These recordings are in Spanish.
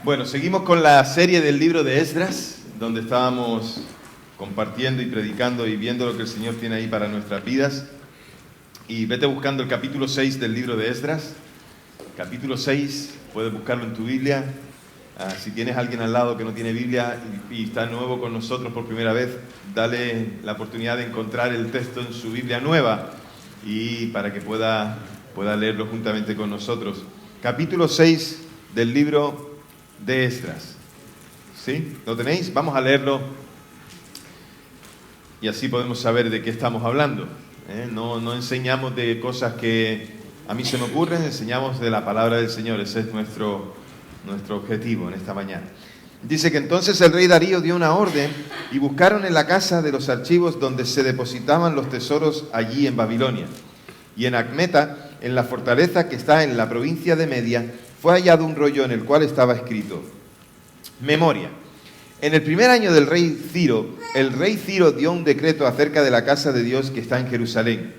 Bueno, seguimos con la serie del libro de Esdras, donde estábamos compartiendo y predicando y viendo lo que el Señor tiene ahí para nuestras vidas. Y vete buscando el capítulo 6 del libro de Esdras. Capítulo 6, puedes buscarlo en tu Biblia. Si tienes a alguien al lado que no tiene Biblia y está nuevo con nosotros por primera vez, dale la oportunidad de encontrar el texto en su Biblia nueva y para que pueda leerlo juntamente con nosotros. Capítulo 6 del libro de Esdras. ¿Sí? ¿Lo tenéis? Vamos a leerlo y así podemos saber de qué estamos hablando. No enseñamos de cosas que a mí se me ocurren, enseñamos de la palabra del Señor. Ese es nuestro objetivo en esta mañana. Dice que entonces el rey Darío dio una orden y buscaron en la casa de los archivos donde se depositaban los tesoros allí en Babilonia. Y en Acmeta, en la fortaleza que está en la provincia de Media, fue hallado un rollo en el cual estaba escrito: Memoria. En el primer año del rey Ciro, el rey Ciro dio un decreto acerca de la casa de Dios que está en Jerusalén,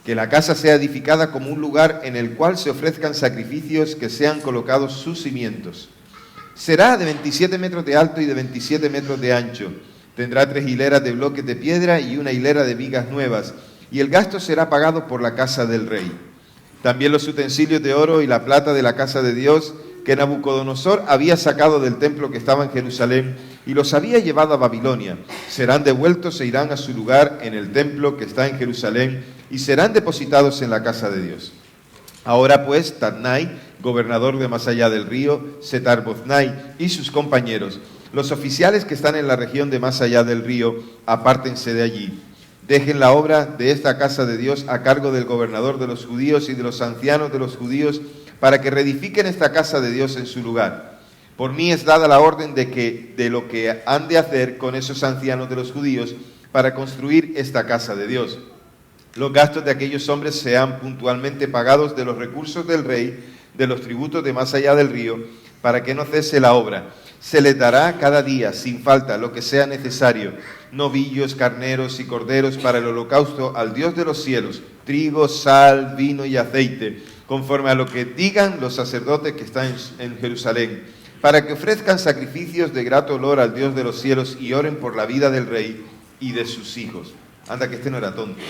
que la casa sea edificada como un lugar en el cual se ofrezcan sacrificios, que sean colocados sus cimientos. Será de 27 metros de alto y de 27 metros de ancho. Tendrá 3 hileras de bloques de piedra y una hilera de vigas nuevas, y el gasto será pagado por la casa del rey. También los utensilios de oro y la plata de la casa de Dios, que Nabucodonosor había sacado del templo que estaba en Jerusalén y los había llevado a Babilonia, serán devueltos e irán a su lugar en el templo que está en Jerusalén y serán depositados en la casa de Dios. Ahora pues, Tatnai, gobernador de más allá del río, Setar-Boznai y sus compañeros, los oficiales que están en la región de más allá del río, apártense de allí. Dejen la obra de esta casa de Dios a cargo del gobernador de los judíos y de los ancianos de los judíos, para que reedifiquen esta casa de Dios en su lugar. Por mí es dada la orden de lo que han de hacer con esos ancianos de los judíos para construir esta casa de Dios. Los gastos de aquellos hombres sean puntualmente pagados de los recursos del rey, de los tributos de más allá del río, para que no cese la obra. Se les dará cada día, sin falta, lo que sea necesario: novillos, carneros y corderos para el holocausto al Dios de los cielos, trigo, sal, vino y aceite, conforme a lo que digan los sacerdotes que están en Jerusalén, para que ofrezcan sacrificios de grato olor al Dios de los cielos y oren por la vida del rey y de sus hijos. Anda, que este no era tonto,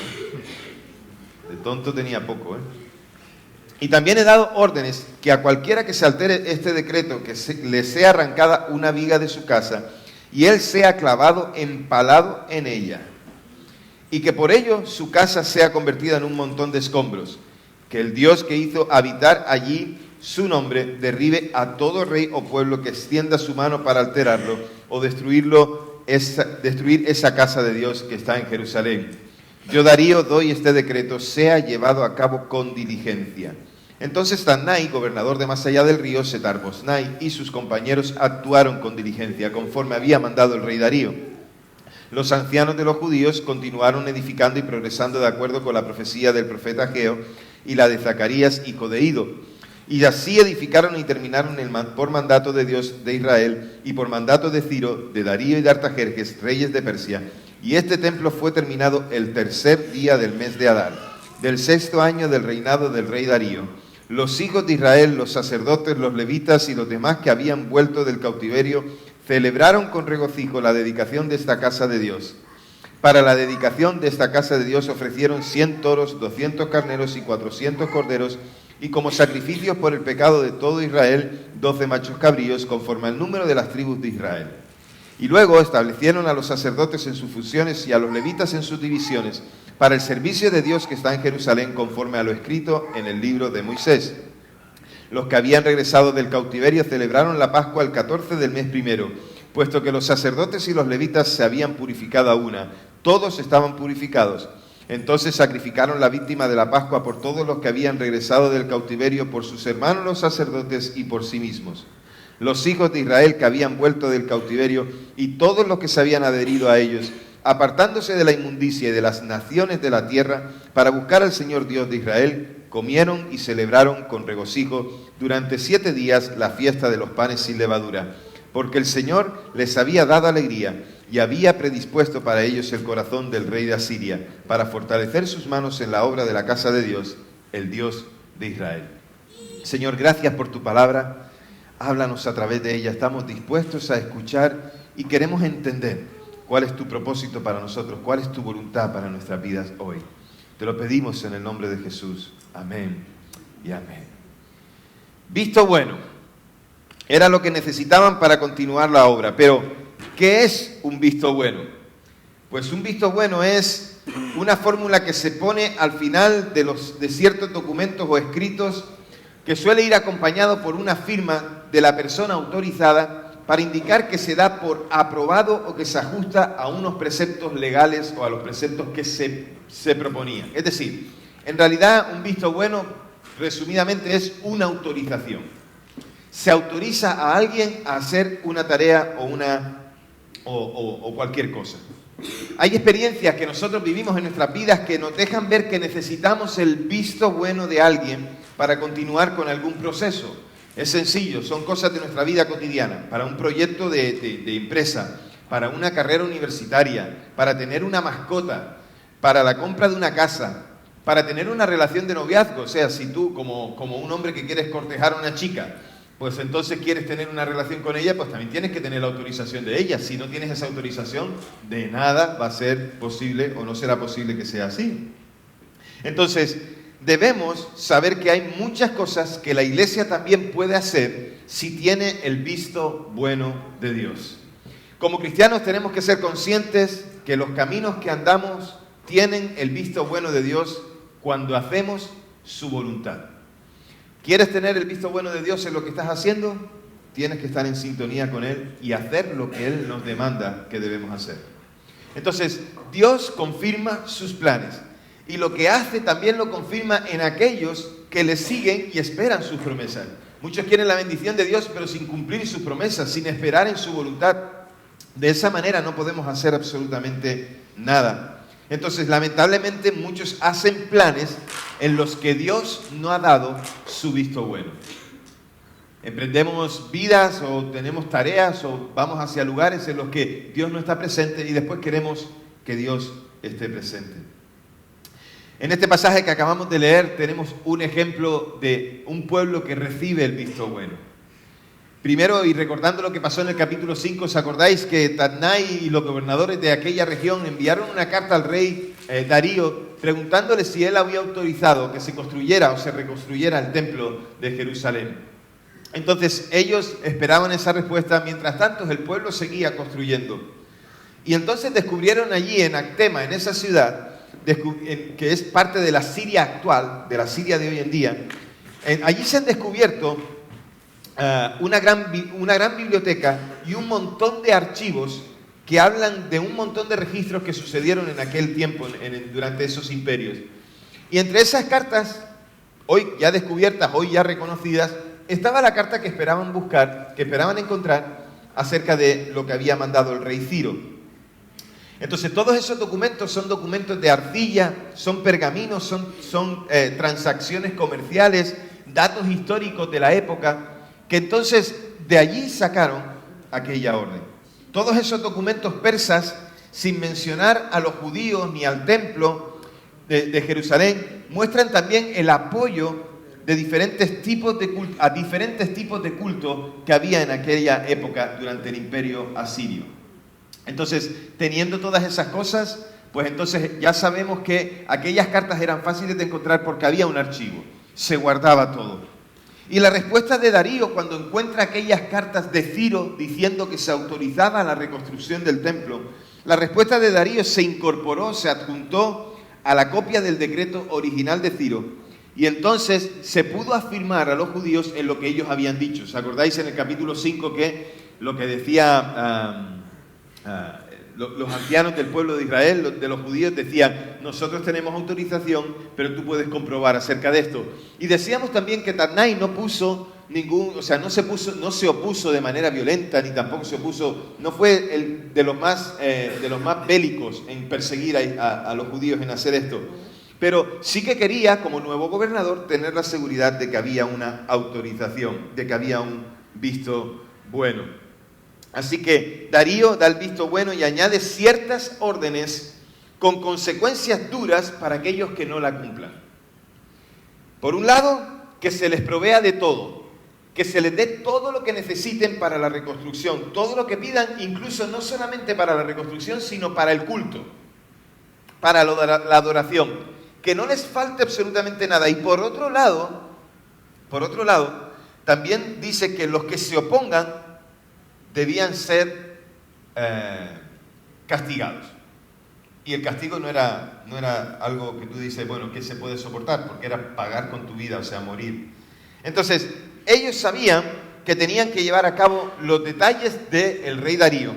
De tonto tenía poco, Y también he dado órdenes que a cualquiera que se altere este decreto, le sea arrancada una viga de su casa, y él sea clavado, empalado en ella, y que por ello su casa sea convertida en un montón de escombros. Que el Dios que hizo habitar allí su nombre derribe a todo rey o pueblo que extienda su mano para alterarlo o destruir esa casa de Dios que está en Jerusalén. Yo, Darío, doy este decreto, sea llevado a cabo con diligencia. Entonces Tatnai, gobernador de más allá del río, Setar-Boznai y sus compañeros actuaron con diligencia, conforme había mandado el rey Darío. Los ancianos de los judíos continuaron edificando y progresando de acuerdo con la profecía del profeta Ageo y la de Zacarías, hijo de Ido. Y así edificaron y terminaron por mandato de Dios de Israel y por mandato de Ciro, de Darío y de Artajerjes, reyes de Persia. Y este templo fue terminado el 3er día del mes de Adar, del 6º año del reinado del rey Darío. Los hijos de Israel, los sacerdotes, los levitas y los demás que habían vuelto del cautiverio, celebraron con regocijo la dedicación de esta casa de Dios. Para la dedicación de esta casa de Dios ofrecieron 100 toros, 200 carneros y 400 corderos, y como sacrificios por el pecado de todo Israel, 12 machos cabríos, conforme al número de las tribus de Israel. Y luego establecieron a los sacerdotes en sus funciones y a los levitas en sus divisiones, para el servicio de Dios que está en Jerusalén, conforme a lo escrito en el libro de Moisés. Los que habían regresado del cautiverio celebraron la Pascua el 14 del mes primero, puesto que los sacerdotes y los levitas se habían purificado a una. Todos estaban purificados. Entonces sacrificaron la víctima de la Pascua por todos los que habían regresado del cautiverio, por sus hermanos los sacerdotes y por sí mismos. Los hijos de Israel que habían vuelto del cautiverio y todos los que se habían adherido a ellos, apartándose de la inmundicia y de las naciones de la tierra para buscar al Señor Dios de Israel, comieron y celebraron con regocijo durante 7 días la fiesta de los panes sin levadura, porque el Señor les había dado alegría y había predispuesto para ellos el corazón del rey de Asiria, para fortalecer sus manos en la obra de la casa de Dios, el Dios de Israel. Señor, gracias por tu palabra. Háblanos a través de ella. Estamos dispuestos a escuchar y queremos entender cuál es tu propósito para nosotros, cuál es tu voluntad para nuestras vidas hoy. Te lo pedimos en el nombre de Jesús. Amén y amén. Visto bueno. Era lo que necesitaban para continuar la obra. Pero, ¿qué es un visto bueno? Pues un visto bueno es una fórmula que se pone al final de ciertos documentos o escritos, que suele ir acompañado por una firma de la persona autorizada para indicar que se da por aprobado o que se ajusta a unos preceptos legales o a los preceptos que se proponían. Es decir, en realidad un visto bueno, resumidamente, es una autorización. Se autoriza a alguien a hacer una tarea o cualquier cosa. Hay experiencias que nosotros vivimos en nuestras vidas que nos dejan ver que necesitamos el visto bueno de alguien para continuar con algún proceso. Es sencillo, son cosas de nuestra vida cotidiana, para un proyecto de empresa, para una carrera universitaria, para tener una mascota, para la compra de una casa, para tener una relación de noviazgo. O sea, si tú, como un hombre que quieres cortejar a una chica, pues entonces quieres tener una relación con ella, pues también tienes que tener la autorización de ella. Si no tienes esa autorización, de nada va a ser posible o no será posible que sea así. Entonces, debemos saber que hay muchas cosas que la iglesia también puede hacer si tiene el visto bueno de Dios. Como cristianos tenemos que ser conscientes que los caminos que andamos tienen el visto bueno de Dios cuando hacemos su voluntad. ¿Quieres tener el visto bueno de Dios en lo que estás haciendo? Tienes que estar en sintonía con Él y hacer lo que Él nos demanda que debemos hacer. Entonces, Dios confirma sus planes. Y lo que hace también lo confirma en aquellos que le siguen y esperan sus promesas. Muchos quieren la bendición de Dios, pero sin cumplir sus promesas, sin esperar en su voluntad. De esa manera no podemos hacer absolutamente nada. Entonces, lamentablemente, muchos hacen planes en los que Dios no ha dado su visto bueno. Emprendemos vidas o tenemos tareas o vamos hacia lugares en los que Dios no está presente y después queremos que Dios esté presente. En este pasaje que acabamos de leer tenemos un ejemplo de un pueblo que recibe el visto bueno. Primero, y recordando lo que pasó en el capítulo 5, ¿os acordáis que Tatnai y los gobernadores de aquella región enviaron una carta al rey Darío preguntándole si él había autorizado que se construyera o se reconstruyera el templo de Jerusalén? Entonces ellos esperaban esa respuesta, mientras tanto el pueblo seguía construyendo. Y entonces descubrieron allí en Actema, en esa ciudad, que es parte de la Siria actual, de la Siria de hoy en día, allí se han descubierto una gran biblioteca y un montón de archivos que hablan de un montón de registros que sucedieron en aquel tiempo, durante esos imperios. Y entre esas cartas, hoy ya descubiertas, hoy ya reconocidas, estaba la carta que esperaban buscar, que esperaban encontrar acerca de lo que había mandado el rey Ciro. Entonces todos esos documentos son documentos de arcilla, son pergaminos, son transacciones comerciales, datos históricos de la época, que entonces de allí sacaron aquella orden. Todos esos documentos persas, sin mencionar a los judíos ni al templo de Jerusalén, muestran también el apoyo de diferentes tipos de culto que había en aquella época durante el imperio asirio. Entonces, teniendo todas esas cosas, pues entonces ya sabemos que aquellas cartas eran fáciles de encontrar porque había un archivo, se guardaba todo. Y la respuesta de Darío cuando encuentra aquellas cartas de Ciro diciendo que se autorizaba la reconstrucción del templo, la respuesta de Darío se incorporó, se adjuntó a la copia del decreto original de Ciro. Y entonces se pudo afirmar a los judíos en lo que ellos habían dicho. ¿Os acordáis en el capítulo 5 que lo que decía los ancianos del pueblo de Israel, de los judíos, decían: nosotros tenemos autorización, pero tú puedes comprobar acerca de esto? Y decíamos también que Tatnai no se opuso de manera violenta, ni tampoco no fue el de los más bélicos en perseguir a los judíos en hacer esto. Pero sí que quería, como nuevo gobernador, tener la seguridad de que había una autorización, de que había un visto bueno. Así que Darío da el visto bueno y añade ciertas órdenes con consecuencias duras para aquellos que no la cumplan. Por un lado, que se les provea de todo, que se les dé todo lo que necesiten para la reconstrucción, todo lo que pidan, incluso no solamente para la reconstrucción, sino para el culto, para la adoración, que no les falte absolutamente nada. Y por otro lado, también dice que los que se opongan debían ser castigados. Y el castigo no era algo que tú dices, bueno, que se puede soportar, porque era pagar con tu vida, o sea, morir. Entonces, ellos sabían que tenían que llevar a cabo los detalles del rey Darío.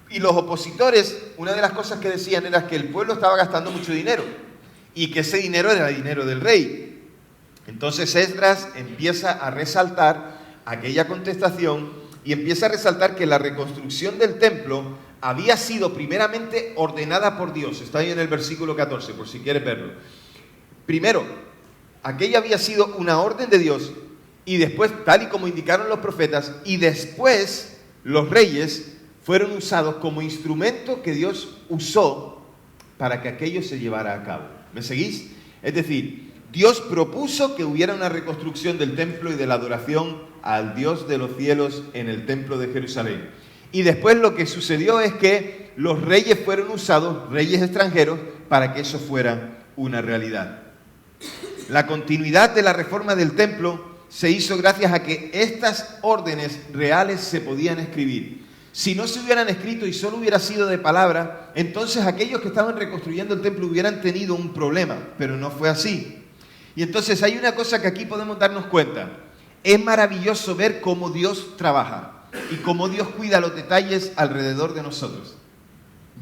Y los opositores, una de las cosas que decían era que el pueblo estaba gastando mucho dinero y que ese dinero era dinero del rey. Entonces Esdras empieza a resaltar aquella contestación y empieza a resaltar que la reconstrucción del templo había sido primeramente ordenada por Dios. Está ahí en el versículo 14, por si quieres verlo. Primero, aquella había sido una orden de Dios, y después, tal y como indicaron los profetas, y después los reyes fueron usados como instrumento que Dios usó para que aquello se llevara a cabo. ¿Me seguís? Es decir, Dios propuso que hubiera una reconstrucción del templo y de la adoración al Dios de los cielos en el templo de Jerusalén. Y después lo que sucedió es que los reyes fueron usados, reyes extranjeros, para que eso fuera una realidad. La continuidad de la reforma del templo se hizo gracias a que estas órdenes reales se podían escribir. Si no se hubieran escrito y solo hubiera sido de palabra, entonces aquellos que estaban reconstruyendo el templo hubieran tenido un problema, pero no fue así. Y entonces hay una cosa que aquí podemos darnos cuenta. Es maravilloso ver cómo Dios trabaja y cómo Dios cuida los detalles alrededor de nosotros.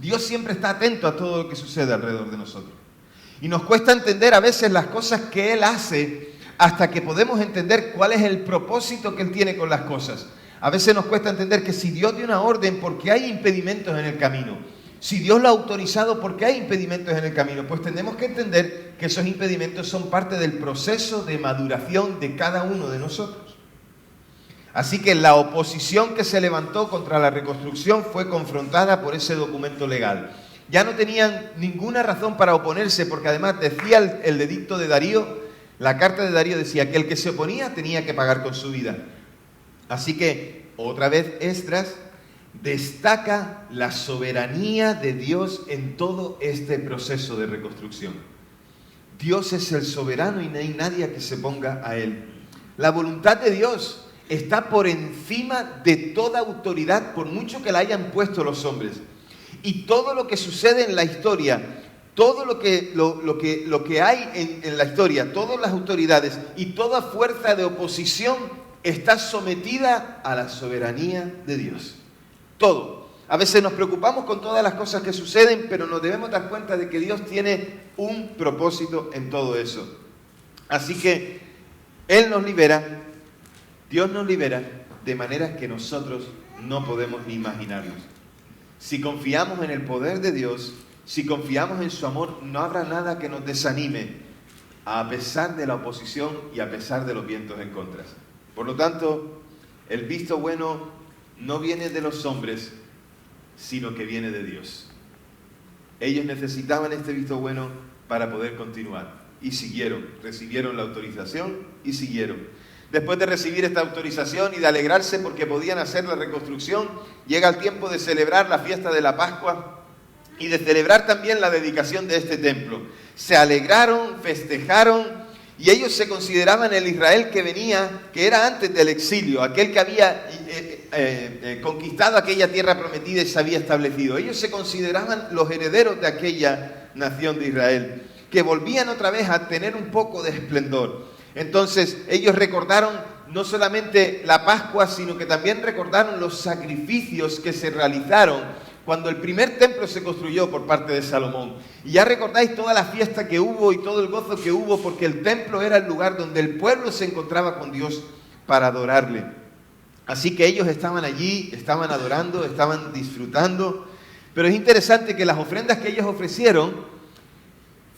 Dios siempre está atento a todo lo que sucede alrededor de nosotros. Y nos cuesta entender a veces las cosas que Él hace hasta que podemos entender cuál es el propósito que Él tiene con las cosas. A veces nos cuesta entender que si Dios dio una orden, ¿por qué hay impedimentos en el camino? Si Dios lo ha autorizado, ¿por qué hay impedimentos en el camino? Pues tenemos que entender que esos impedimentos son parte del proceso de maduración de cada uno de nosotros. Así que la oposición que se levantó contra la reconstrucción fue confrontada por ese documento legal. Ya no tenían ninguna razón para oponerse, porque además decía el edicto de Darío, la carta de Darío decía que el que se oponía tenía que pagar con su vida. Así que, otra vez, Esdras destaca la soberanía de Dios en todo este proceso de reconstrucción. Dios es el soberano y no hay nadie que se ponga a Él. La voluntad de Dios está por encima de toda autoridad, por mucho que la hayan puesto los hombres. Y todo lo que sucede en la historia, todo lo que hay en la historia, todas las autoridades y toda fuerza de oposición está sometida a la soberanía de Dios. Todo. A veces nos preocupamos con todas las cosas que suceden, pero nos debemos dar cuenta de que Dios tiene un propósito en todo eso. Así que Él nos libera, Dios nos libera de maneras que nosotros no podemos ni imaginarnos. Si confiamos en el poder de Dios, si confiamos en su amor, no habrá nada que nos desanime, a pesar de la oposición y a pesar de los vientos en contra. Por lo tanto, el visto bueno no viene de los hombres, sino que viene de Dios. Ellos necesitaban este visto bueno para poder continuar. Y siguieron, recibieron la autorización y siguieron. Después de recibir esta autorización y de alegrarse porque podían hacer la reconstrucción, llega el tiempo de celebrar la fiesta de la Pascua y de celebrar también la dedicación de este templo. Se alegraron, festejaron, y ellos se consideraban el Israel que venía, que era antes del exilio, aquel que había conquistado aquella tierra prometida y se había establecido. Ellos se consideraban los herederos de aquella nación de Israel, que volvían otra vez a tener un poco de esplendor. Entonces ellos recordaron no solamente la Pascua, sino que también recordaron los sacrificios que se realizaron cuando el primer templo se construyó por parte de Salomón. Y ya recordáis toda la fiesta que hubo y todo el gozo que hubo, porque el templo era el lugar donde el pueblo se encontraba con Dios para adorarle. Así que ellos estaban allí, estaban adorando, estaban disfrutando. Pero es interesante que las ofrendas que ellos ofrecieron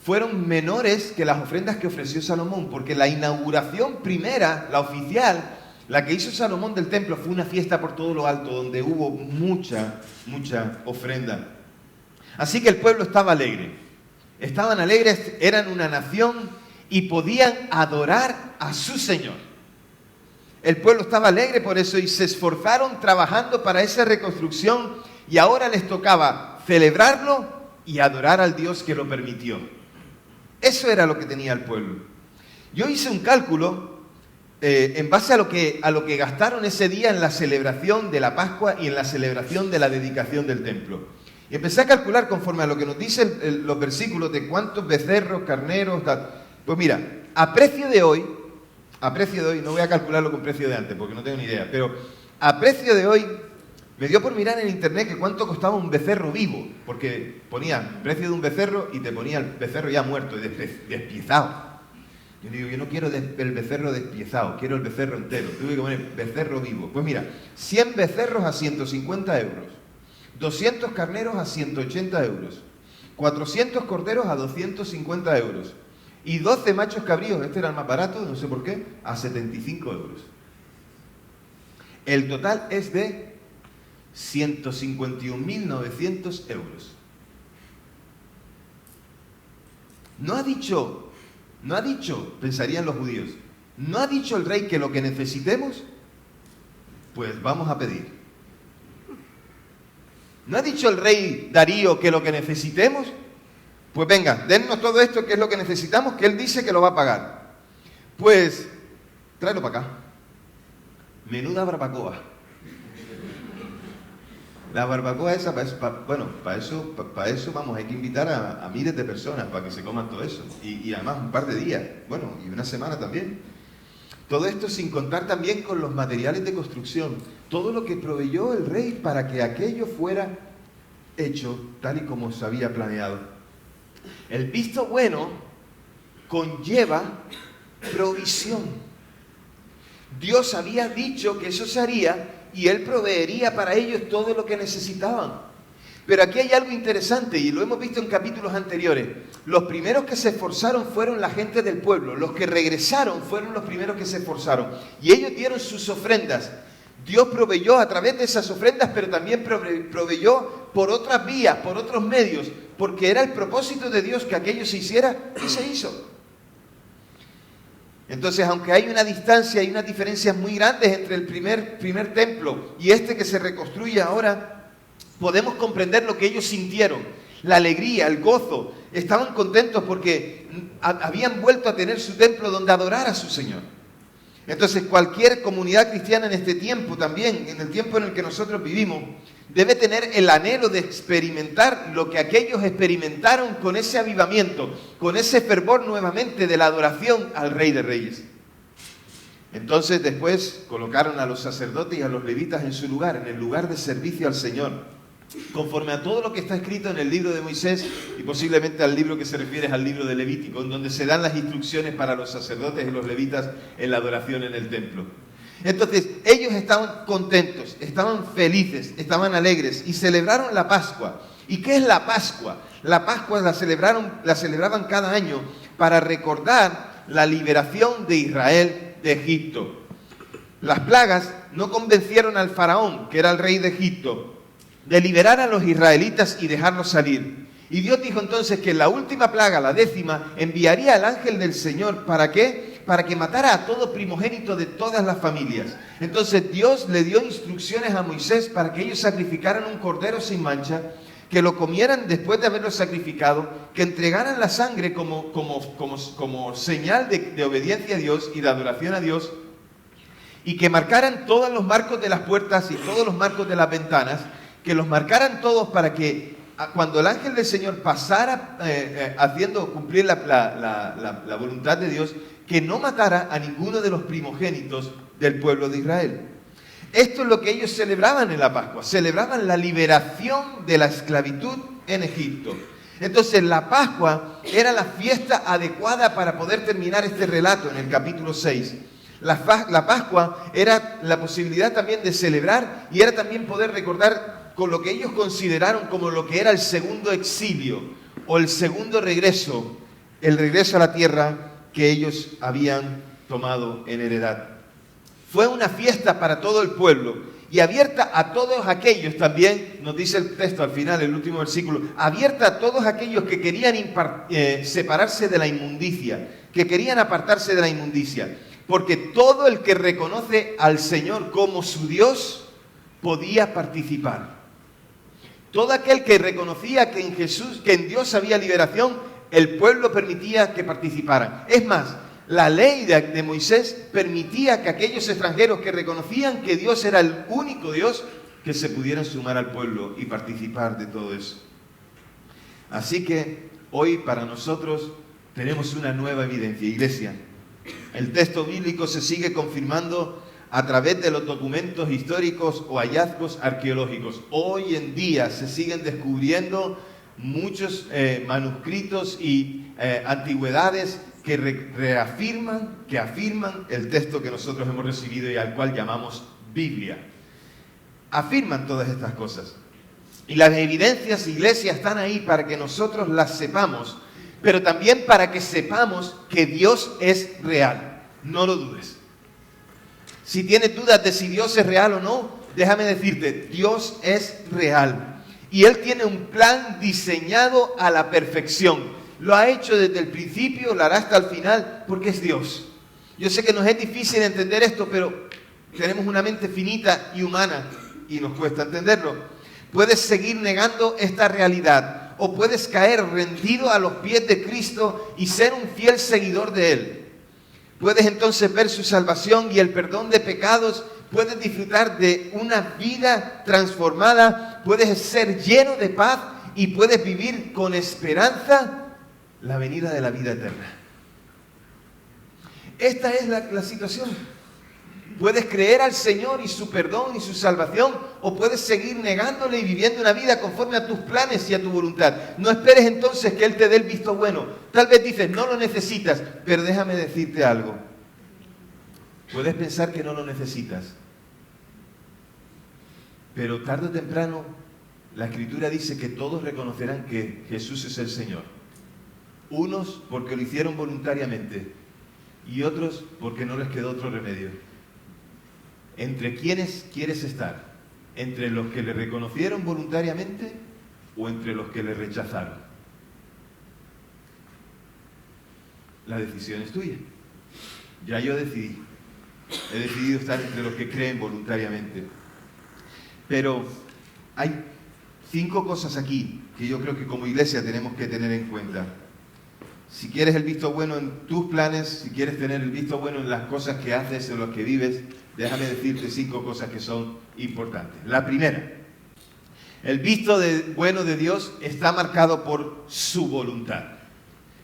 fueron menores que las ofrendas que ofreció Salomón, porque la inauguración primera, la oficial, la que hizo Salomón del templo, fue una fiesta por todo lo alto, donde hubo mucha ofrenda. Así que el pueblo estaba alegre. Estaban alegres, eran una nación y podían adorar a su Señor. el pueblo estaba alegre por eso y se esforzaron trabajando para esa reconstrucción y ahora les tocaba celebrarlo y adorar al Dios que lo permitió. Eso era lo que tenía el pueblo. Yo hice un cálculo en base a lo que gastaron ese día en la celebración de la Pascua y en la celebración de la dedicación del templo. Y empecé a calcular conforme a lo que nos dicen los versículos de cuántos becerros, carneros, tal. Pues mira, a precio de hoy, no voy a calcularlo con precio de antes porque no tengo ni idea, pero a precio de hoy me dio por mirar en internet que cuánto costaba un becerro vivo, porque ponía precio de un becerro y te ponía el becerro ya muerto, despiezado. Yo digo, yo no quiero el becerro despiezado, quiero el becerro entero. Tuve que poner becerro vivo. Pues mira, 100 becerros a 150 euros, 200 carneros a 180 euros, 400 corderos a 250 euros y 12 machos cabríos, este era el más barato, no sé por qué, a 75 euros. El total es de 151.900 euros. No ha dicho, pensarían los judíos, no ha dicho el rey que lo que necesitemos, pues vamos a pedir. ¿No ha dicho el rey Darío que lo que necesitemos? Pues venga, dennos todo esto que es lo que necesitamos, que él dice que lo va a pagar. Pues, tráelo para acá. Menuda barbacoa. La barbacoa esa, para eso vamos, hay que invitar a miles de personas para que se coman todo eso. Y además un par de días, y una semana también. Todo esto sin contar también con los materiales de construcción. Todo lo que proveyó el rey para que aquello fuera hecho tal y como se había planeado. El visto bueno conlleva provisión. Dios había dicho que eso se haría y Él proveería para ellos todo lo que necesitaban. Pero aquí hay algo interesante y lo hemos visto en capítulos anteriores. Los primeros que se esforzaron fueron la gente del pueblo. Los que regresaron fueron los primeros que se esforzaron. Y ellos dieron sus ofrendas. Dios proveyó a través de esas ofrendas, pero también proveyó por otras vías, por otros medios, porque era el propósito de Dios que aquello se hiciera y se hizo. Entonces, aunque hay una distancia y unas diferencias muy grandes entre el primer templo y este que se reconstruye ahora, podemos comprender lo que ellos sintieron, la alegría, el gozo. Estaban contentos porque habían vuelto a tener su templo donde adorar a su Señor. Entonces, cualquier comunidad cristiana en este tiempo también, en el tiempo en el que nosotros vivimos, debe tener el anhelo de experimentar lo que aquellos experimentaron con ese avivamiento, con ese fervor nuevamente de la adoración al Rey de Reyes. Entonces, después colocaron a los sacerdotes y a los levitas en su lugar, en el lugar de servicio al Señor, conforme a todo lo que está escrito en el libro de Moisés y posiblemente al libro que se refiere al libro de Levítico, en donde se dan las instrucciones para los sacerdotes y los levitas en la adoración en el templo. Entonces, ellos estaban contentos, estaban felices, estaban alegres y celebraron la Pascua. ¿Y qué es la Pascua? La Pascua la celebraban cada año para recordar la liberación de Israel de Egipto. Las plagas no convencieron al faraón, que era el rey de Egipto, de liberar a los israelitas y dejarlos salir. Y Dios dijo entonces que en la última plaga, la 10ª, enviaría al ángel del Señor. ¿Para qué? Para que matara a todo primogénito de todas las familias. Entonces Dios le dio instrucciones a Moisés para que ellos sacrificaran un cordero sin mancha, que lo comieran después de haberlo sacrificado, que entregaran la sangre como señal de obediencia a Dios y de adoración a Dios, y que marcaran todos los marcos de las puertas y todos los marcos de las ventanas, que los marcaran todos para que cuando el ángel del Señor pasara haciendo cumplir la voluntad de Dios, que no matara a ninguno de los primogénitos del pueblo de Israel. Esto es lo que ellos celebraban en la Pascua, celebraban la liberación de la esclavitud en Egipto. Entonces la Pascua era la fiesta adecuada para poder terminar este relato en el capítulo 6. La Pascua era la posibilidad también de celebrar y era también poder recordar con lo que ellos consideraron como lo que era el segundo exilio o el segundo regreso, el regreso a la tierra que ellos habían tomado en heredad. Fue una fiesta para todo el pueblo y abierta a todos aquellos, también nos dice el texto al final, el último versículo, abierta a todos aquellos que querían separarse de la inmundicia, que querían apartarse de la inmundicia. porque todo el que reconoce al Señor como su Dios podía participar. Todo aquel que reconocía que en Jesús, que en Dios había liberación, el pueblo permitía que participaran. Es más, la ley de Moisés permitía que aquellos extranjeros que reconocían que Dios era el único Dios, que se pudieran sumar al pueblo y participar de todo eso. Así que hoy para nosotros tenemos una nueva evidencia, iglesia. El texto bíblico se sigue confirmando a través de los documentos históricos o hallazgos arqueológicos. Hoy en día se siguen descubriendo muchos manuscritos y antigüedades que afirman el texto que nosotros hemos recibido y al cual llamamos Biblia. Afirman todas estas cosas. Y las evidencias, iglesia, están ahí para que nosotros las sepamos, pero también para que sepamos que Dios es real. No lo dudes. Si tienes dudas de si Dios es real o no, déjame decirte, Dios es real. Y Él tiene un plan diseñado a la perfección. Lo ha hecho desde el principio, lo hará hasta el final, porque es Dios. Yo sé que nos es difícil entender esto, pero tenemos una mente finita y humana y nos cuesta entenderlo. Puedes seguir negando esta realidad o puedes caer rendido a los pies de Cristo y ser un fiel seguidor de Él. Puedes entonces ver su salvación y el perdón de pecados, puedes disfrutar de una vida transformada, puedes ser lleno de paz y puedes vivir con esperanza la venida de la vida eterna. Esta es la situación. Puedes creer al Señor y su perdón y su salvación, o puedes seguir negándole y viviendo una vida conforme a tus planes y a tu voluntad. No esperes entonces que Él te dé el visto bueno. Tal vez dices, no lo necesitas, pero déjame decirte algo. Puedes pensar que no lo necesitas, pero tarde o temprano la Escritura dice que todos reconocerán que Jesús es el Señor. Unos porque lo hicieron voluntariamente y otros porque no les quedó otro remedio. ¿Entre quiénes quieres estar? ¿Entre los que le reconocieron voluntariamente o entre los que le rechazaron? La decisión es tuya. Ya yo decidí. He decidido estar entre los que creen voluntariamente. Pero hay 5 cosas aquí que yo creo que como iglesia tenemos que tener en cuenta. Si quieres el visto bueno en tus planes, si quieres tener el visto bueno en las cosas que haces, en las que vives, déjame decirte 5 cosas que son importantes. La primera, el visto bueno de Dios está marcado por su voluntad.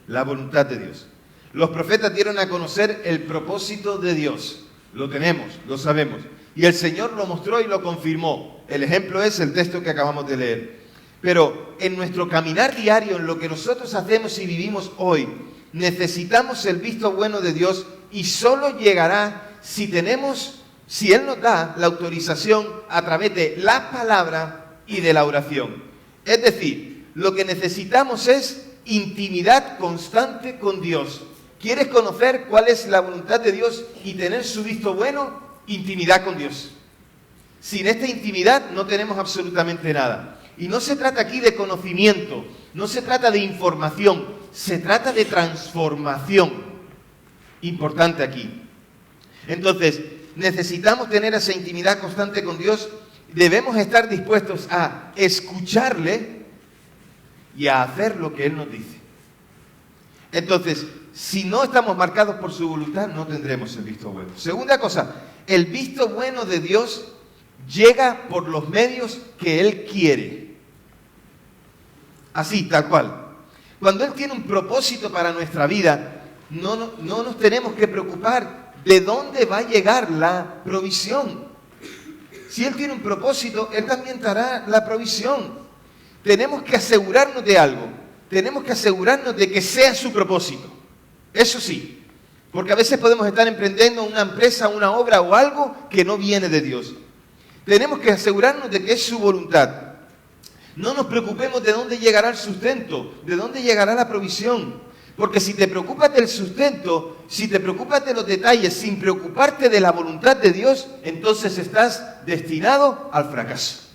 La voluntad de Dios. Los profetas dieron a conocer el propósito de Dios. Lo tenemos, lo sabemos. Y el Señor lo mostró y lo confirmó. El ejemplo es el texto que acabamos de leer. Pero en nuestro caminar diario, en lo que nosotros hacemos y vivimos hoy, necesitamos el visto bueno de Dios y solo llegará si Él nos da la autorización a través de la palabra y de la oración. Es decir, lo que necesitamos es intimidad constante con Dios. ¿Quieres conocer cuál es la voluntad de Dios y tener su visto bueno? Intimidad con Dios. Sin esta intimidad no tenemos absolutamente nada. Y no se trata aquí de conocimiento, no se trata de información, se trata de transformación. Importante aquí. Entonces, necesitamos tener esa intimidad constante con Dios. Debemos estar dispuestos a escucharle y a hacer lo que Él nos dice. Entonces, si no estamos marcados por su voluntad, no tendremos el visto bueno. Segunda cosa, el visto bueno de Dios llega por los medios que Él quiere. Así, tal cual. Cuando Él tiene un propósito para nuestra vida, no nos tenemos que preocupar de dónde va a llegar la provisión. Si Él tiene un propósito, Él también dará la provisión. Tenemos que asegurarnos de algo. Tenemos que asegurarnos de que sea su propósito. Eso sí, porque a veces podemos estar emprendiendo una empresa, una obra o algo que no viene de Dios. Tenemos que asegurarnos de que es su voluntad. No nos preocupemos de dónde llegará el sustento, de dónde llegará la provisión. Porque si te preocupas del sustento, si te preocupas de los detalles, sin preocuparte de la voluntad de Dios, entonces estás destinado al fracaso.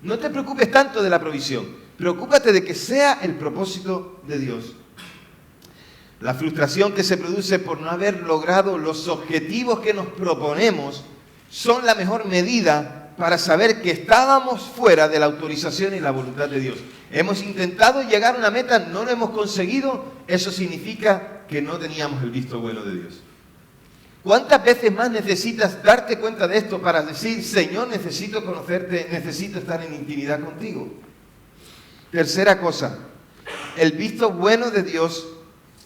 No te preocupes tanto de la provisión, preocúpate de que sea el propósito de Dios. La frustración que se produce por no haber logrado los objetivos que nos proponemos son la mejor medida para saber que estábamos fuera de la autorización y la voluntad de Dios. Hemos intentado llegar a una meta, no lo hemos conseguido, eso significa que no teníamos el visto bueno de Dios. ¿Cuántas veces más necesitas darte cuenta de esto para decir, Señor, necesito conocerte, necesito estar en intimidad contigo? Tercera cosa, el visto bueno de Dios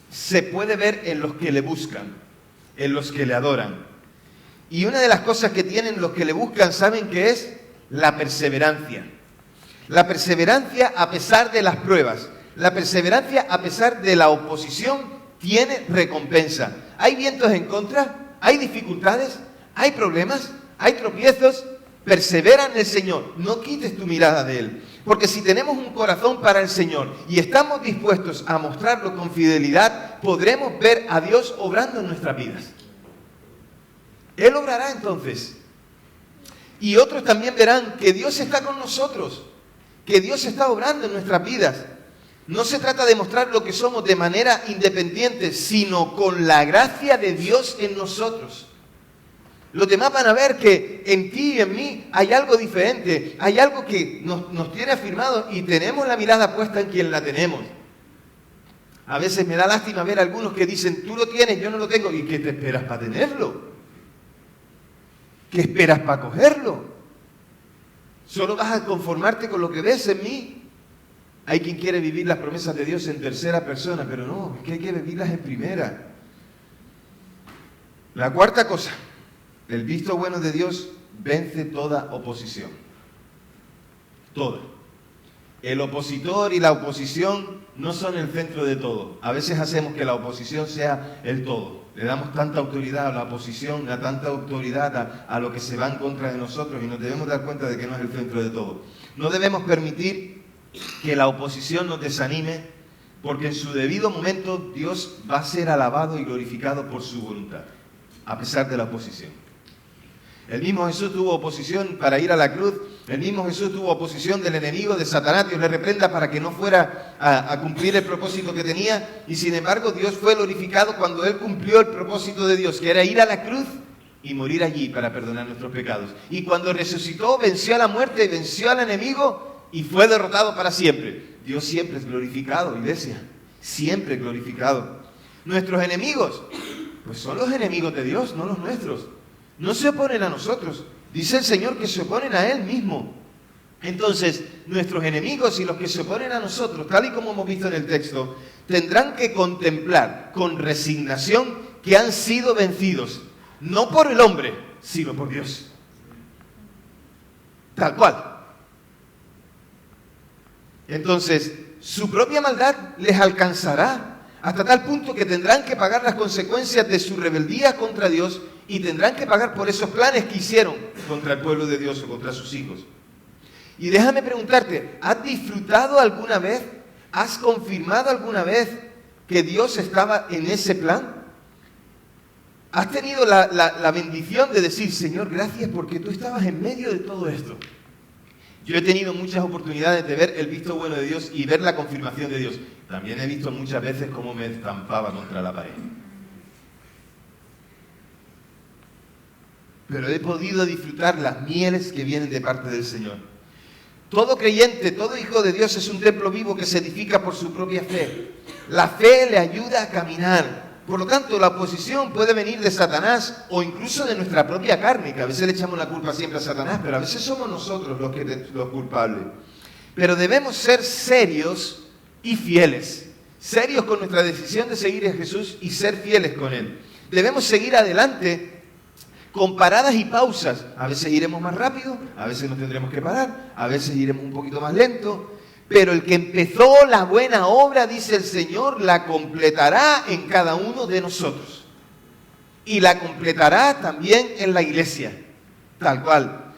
se puede ver en los que le buscan, en los que le adoran. Y una de las cosas que tienen los que le buscan, ¿saben qué es? La perseverancia. La perseverancia a pesar de las pruebas, la perseverancia a pesar de la oposición tiene recompensa. Hay vientos en contra, hay dificultades, hay problemas, hay tropiezos. Persevera en el Señor, no quites tu mirada de Él. Porque si tenemos un corazón para el Señor y estamos dispuestos a mostrarlo con fidelidad, podremos ver a Dios obrando en nuestras vidas. Él obrará entonces. Y otros también verán que Dios está con nosotros, que Dios está obrando en nuestras vidas. No se trata de mostrar lo que somos de manera independiente, sino con la gracia de Dios en nosotros. Los demás van a ver que en ti y en mí hay algo diferente, hay algo que nos tiene afirmado y tenemos la mirada puesta en quien la tenemos. A veces me da lástima ver a algunos que dicen, tú lo tienes, yo no lo tengo. ¿Y qué te esperas para tenerlo? ¿Qué esperas para cogerlo? ¿Solo vas a conformarte con lo que ves en mí? Hay quien quiere vivir las promesas de Dios en tercera persona, pero no, es que hay que vivirlas en primera. La cuarta cosa, el visto bueno de Dios vence toda oposición. Toda. El opositor y la oposición no son el centro de todo. A veces hacemos que la oposición sea el todo. Le damos tanta autoridad a la oposición, a tanta autoridad a lo que se va en contra de nosotros y nos debemos dar cuenta de que no es el centro de todo. No debemos permitir que la oposición nos desanime, porque en su debido momento Dios va a ser alabado y glorificado por su voluntad, a pesar de la oposición. El mismo Jesús tuvo oposición para ir a la cruz, el mismo Jesús tuvo oposición del enemigo, de Satanás. Dios le reprenda para que no fuera a cumplir el propósito que tenía, y sin embargo Dios fue glorificado cuando Él cumplió el propósito de Dios, que era ir a la cruz y morir allí para perdonar nuestros pecados. Y cuando resucitó, venció a la muerte y venció al enemigo y fue derrotado para siempre. Dios siempre es glorificado, iglesia, siempre glorificado. Nuestros enemigos, pues son los enemigos de Dios, no los nuestros. No se oponen a nosotros. Dice el Señor que se oponen a Él mismo. Entonces, nuestros enemigos y los que se oponen a nosotros, tal y como hemos visto en el texto, tendrán que contemplar con resignación que han sido vencidos, no por el hombre, sino por Dios. Tal cual. Entonces, su propia maldad les alcanzará hasta tal punto que tendrán que pagar las consecuencias de su rebeldía contra Dios y tendrán que pagar por esos planes que hicieron contra el pueblo de Dios o contra sus hijos. Y déjame preguntarte, ¿has disfrutado alguna vez, has confirmado alguna vez que Dios estaba en ese plan? ¿Has tenido la bendición de decir, Señor, gracias porque tú estabas en medio de todo esto? Yo he tenido muchas oportunidades de ver el visto bueno de Dios y ver la confirmación de Dios. También he visto muchas veces cómo me estampaba contra la pared. Pero he podido disfrutar las mieles que vienen de parte del Señor. Todo creyente, todo hijo de Dios es un templo vivo que se edifica por su propia fe. La fe le ayuda a caminar. Por lo tanto, la oposición puede venir de Satanás o incluso de nuestra propia carne, que a veces le echamos la culpa siempre a Satanás, pero a veces somos nosotros los culpables. Pero debemos ser serios y fieles. Serios con nuestra decisión de seguir a Jesús y ser fieles con Él. Debemos seguir adelante con paradas y pausas. A veces iremos más rápido, a veces nos tendremos que parar, a veces iremos un poquito más lento. Pero el que empezó la buena obra, dice el Señor, la completará en cada uno de nosotros. Y la completará también en la iglesia, tal cual.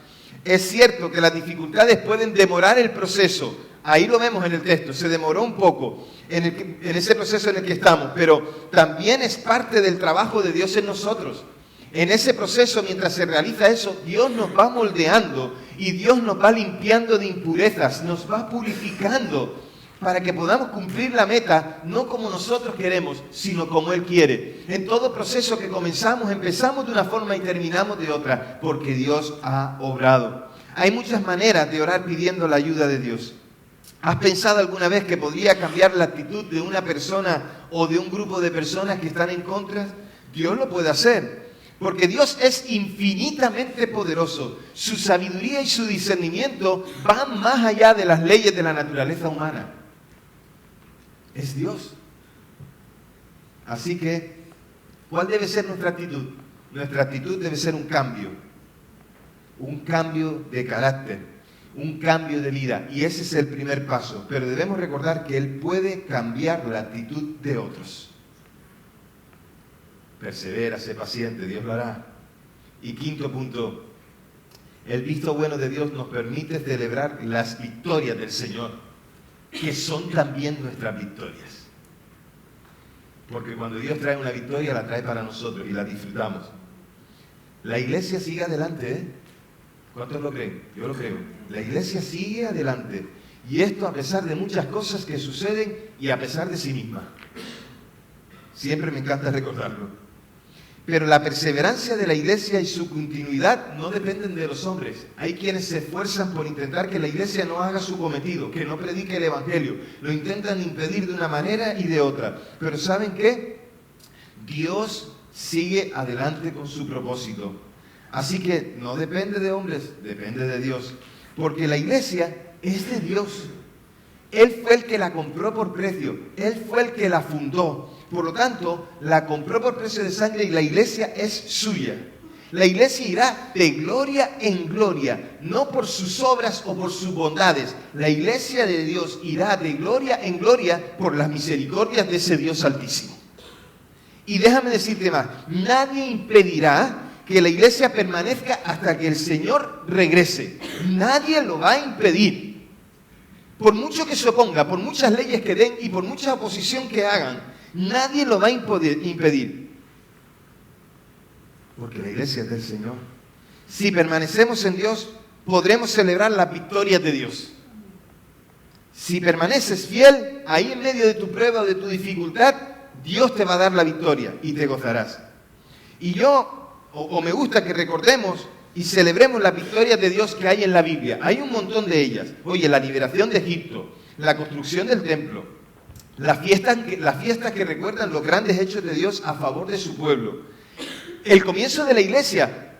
Es cierto que las dificultades pueden demorar el proceso. Ahí lo vemos en el texto, se demoró un poco en ese proceso en el que estamos. Pero también es parte del trabajo de Dios en nosotros. En ese proceso, mientras se realiza eso, Dios nos va moldeando y Dios nos va limpiando de impurezas, nos va purificando para que podamos cumplir la meta, no como nosotros queremos, sino como Él quiere. En todo proceso que comenzamos, empezamos de una forma y terminamos de otra, porque Dios ha obrado. Hay muchas maneras de orar pidiendo la ayuda de Dios. ¿Has pensado alguna vez que podría cambiar la actitud de una persona o de un grupo de personas que están en contra? Dios lo puede hacer, porque Dios es infinitamente poderoso. Su sabiduría y su discernimiento van más allá de las leyes de la naturaleza humana. Es Dios. Así que, ¿cuál debe ser nuestra actitud? Nuestra actitud debe ser un cambio de carácter, un cambio de vida, y ese es el primer paso. Pero debemos recordar que Él puede cambiar la actitud de otros. Persevera, sé paciente, Dios lo hará. Y quinto punto, el visto bueno de Dios nos permite celebrar las victorias del Señor, que son también nuestras victorias. Porque cuando Dios trae una victoria, la trae para nosotros y la disfrutamos. La iglesia sigue adelante, ¿eh? ¿Cuántos lo creen? Yo lo creo. La iglesia sigue adelante. Y esto a pesar de muchas cosas que suceden y a pesar de sí misma. Siempre me encanta recordarlo. Pero la perseverancia de la iglesia y su continuidad no dependen de los hombres. Hay quienes se esfuerzan por intentar que la iglesia no haga su cometido, que no predique el evangelio. Lo intentan impedir de una manera y de otra. Pero ¿saben qué? Dios sigue adelante con su propósito. Así que no depende de hombres, depende de Dios. Porque la iglesia es de Dios. Él fue el que la compró por precio. Él fue el que la fundó. Por lo tanto, la compró por precio de sangre y la iglesia es suya. La iglesia irá de gloria en gloria, no por sus obras o por sus bondades. La iglesia de Dios irá de gloria en gloria por las misericordias de ese Dios altísimo. Y déjame decirte más, nadie impedirá que la iglesia permanezca hasta que el Señor regrese. Nadie lo va a impedir. Por mucho que se oponga, por muchas leyes que den y por mucha oposición que hagan, nadie lo va a impedir. Porque la iglesia es del Señor. Si permanecemos en Dios, podremos celebrar las victorias de Dios. Si permaneces fiel, ahí en medio de tu prueba o de tu dificultad, Dios te va a dar la victoria y te gozarás. Y me gusta que recordemos y celebremos las victorias de Dios que hay en la Biblia. Hay un montón de ellas. Oye, la liberación de Egipto, la construcción del templo, las fiestas que recuerdan los grandes hechos de Dios a favor de su pueblo. El comienzo de la iglesia,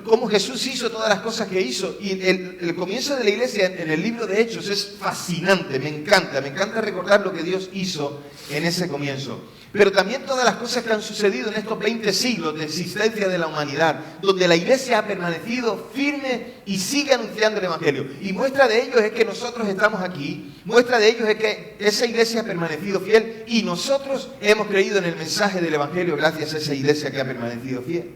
cómo Jesús hizo todas las cosas que hizo. Y el comienzo de la iglesia en el libro de Hechos es fascinante, me encanta recordar lo que Dios hizo en ese comienzo. Pero también todas las cosas que han sucedido en estos 20 siglos de existencia de la humanidad, donde la iglesia ha permanecido firme y sigue anunciando el evangelio. Y muestra de ello es que nosotros estamos aquí, muestra de ello es que esa iglesia ha permanecido fiel y nosotros hemos creído en el mensaje del evangelio gracias a esa iglesia que ha permanecido fiel.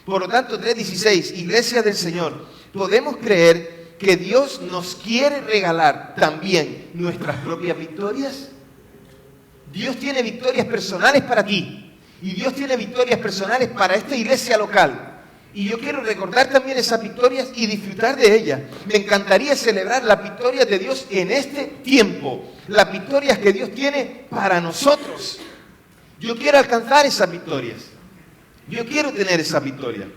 Por lo tanto, 3:16, iglesia del Señor, podemos creer que Dios nos quiere regalar también nuestras propias victorias. Dios tiene victorias personales para ti y Dios tiene victorias personales para esta iglesia local. Y yo quiero recordar también esas victorias y disfrutar de ellas. Me encantaría celebrar las victorias de Dios en este tiempo, las victorias que Dios tiene para nosotros. Yo quiero alcanzar esas victorias. Yo quiero tener esas victorias.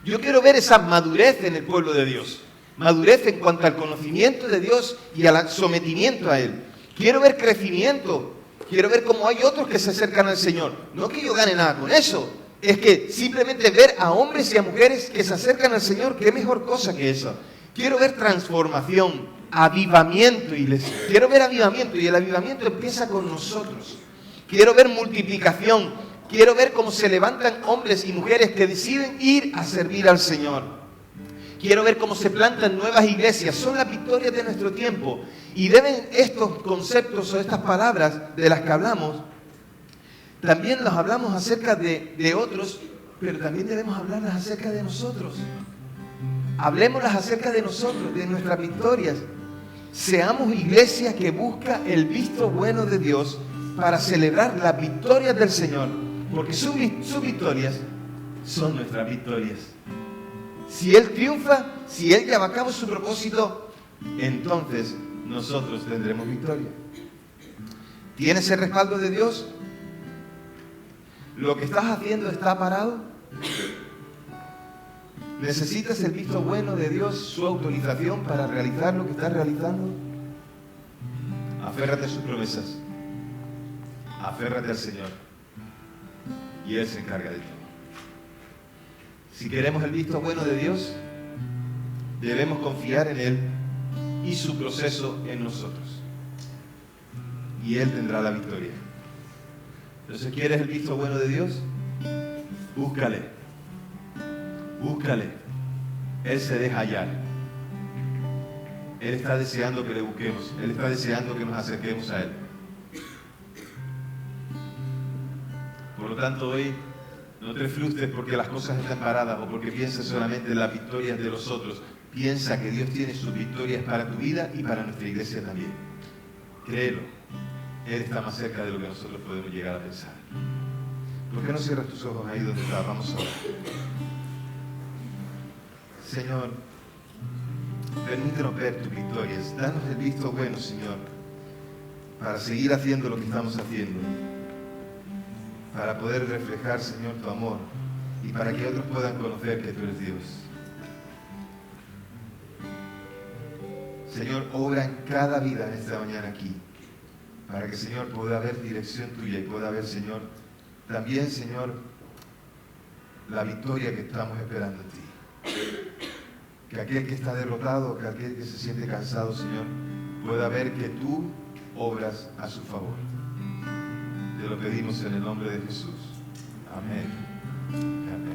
Yo quiero ver esa madurez en el pueblo de Dios. Madurez en cuanto al conocimiento de Dios y al sometimiento a Él. Quiero ver crecimiento. Quiero ver cómo hay otros que se acercan al Señor. No que yo gane nada con eso. Es que simplemente ver a hombres y a mujeres que se acercan al Señor, qué mejor cosa que eso. Quiero ver transformación, avivamiento, iglesia. Quiero ver avivamiento y el avivamiento empieza con nosotros. Quiero ver multiplicación. Quiero ver cómo se levantan hombres y mujeres que deciden ir a servir al Señor. Quiero ver cómo se plantan nuevas iglesias. Son las victorias de nuestro tiempo. Y deben estos conceptos o estas palabras de las que hablamos, también los hablamos acerca de otros, pero también debemos hablarlas acerca de nosotros. Hablemoslas acerca de nosotros, de nuestras victorias. Seamos iglesia que busca el visto bueno de Dios para celebrar las victorias del Señor, porque sus victorias son nuestras victorias. Si Él triunfa, si Él lleva a cabo su propósito, entonces nosotros tendremos victoria. ¿Tienes el respaldo de Dios? ¿Lo que estás haciendo está parado? ¿Necesitas el visto bueno de Dios, su autorización para realizar lo que estás realizando? Aférrate a sus promesas. Aférrate al Señor. Y Él se encarga de todo. Si queremos el visto bueno de Dios, debemos confiar en Él y su proceso en nosotros. Y Él tendrá la victoria. Entonces, ¿quieres el visto bueno de Dios? Búscale. Búscale. Él se deja hallar. Él está deseando que le busquemos. Él está deseando que nos acerquemos a Él. Por lo tanto, hoy no te frustres porque las cosas están paradas o porque pienses solamente en las victorias de los otros. Piensa que Dios tiene sus victorias para tu vida y para nuestra iglesia también. Créelo. Él está más cerca de lo que nosotros podemos llegar a pensar. ¿Por qué no cierras tus ojos ahí donde estás? Vamos a orar. Señor, permítenos ver tus victorias. Danos el visto bueno, Señor, para seguir haciendo lo que estamos haciendo. Para poder reflejar, Señor, tu amor y para que otros puedan conocer que tú eres Dios. Señor, obra en cada vida en esta mañana aquí, para que, Señor, pueda haber dirección tuya y pueda haber, Señor, también, Señor, la victoria que estamos esperando en ti. Que aquel que está derrotado, que aquel que se siente cansado, Señor, pueda ver que tú obras a su favor. Te lo pedimos en el nombre de Jesús. Amén. Amén.